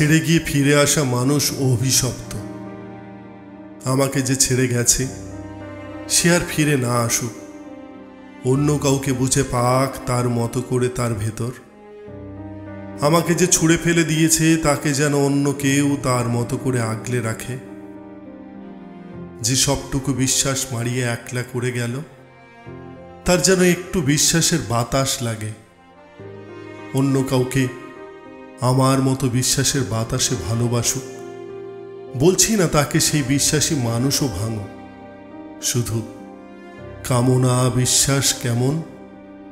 ছেড়ে গিয়ে ফিরে আসা মানুষ অভিশপ্ত। আমাকে যে ছেড়ে গেছে সে আর ফিরে না আসুক, অন্য কাউকে বুঝে পাক তার মতো করে তার ভেতর। আমাকে যে ছুঁড়ে ফেলে দিয়েছে তাকে যেন অন্য কেউ তার মতো করে আগলে রাখে। যে সবটুকু বিশ্বাস মারিয়ে একলা করে গেল তার যেন একটু বিশ্বাসের বাতাস লাগে। অন্য কাউকে আমার মতো বিশ্বাসের বাতাসে ভালোবাসুক। বলছি না তাকে সেই বিশ্বাসী মানুষও ভাঙো, শুধু কামনা বিশ্বাস কেমন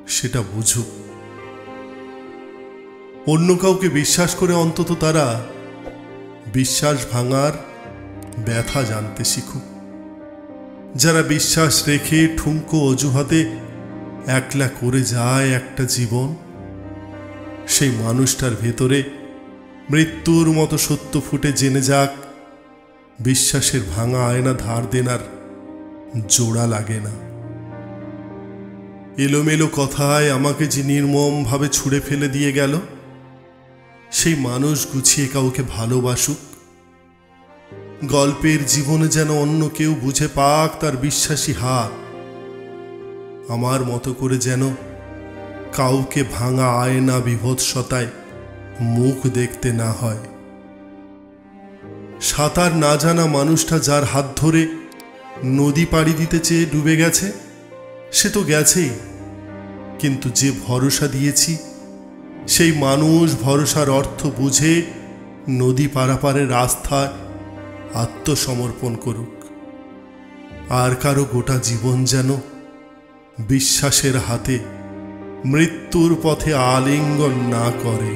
সেটা বুঝুক। অন্য কাউকে বিশ্বাস করে অন্তত তারা বিশ্বাস ভাঙার ব্যথা জানতে শিখুক। যারা বিশ্বাস রেখে ঠুনকো অজুহাতে একলা করে যায় একটা জীবন, সেই মানুষটার ভেতরে মৃত্যুর মতো সত্য ফুটে জেনে যাক, বিশ্বাসের ভাঙা আয়না ধার দেনার জোড়া লাগে না। এলোমেলো কথায় আমাকে যে নির্মমভাবে ছুঁড়ে ফেলে দিয়ে গেল, সেই মানুষ গুছিয়ে কাউকে ভালোবাসুক। গল্পের জীবনে যেন অন্য কেউ বুঝে পাক তার বিশ্বাসী হাত। আমার মতো করে যেন কাউকে ভাঙা আয়না বিভৎসতায় মুখ দেখতে না হয়। সাঁতার না জানা মানুষটা যার হাত ধরে নদী পাড়ি দিতে চেয়ে ডুবে গেছে, সে তো গেছেই, কিন্তু যে ভরসা দিয়েছি সেই মানুষ ভরসার অর্থ বুঝে নদী পারাপারের রাস্তায় আত্মসমর্পণ করুক। আর কারো গোটা জীবন যেন বিশ্বাসের হাতে মৃত্যুর পথে আলিঙ্গন না করে।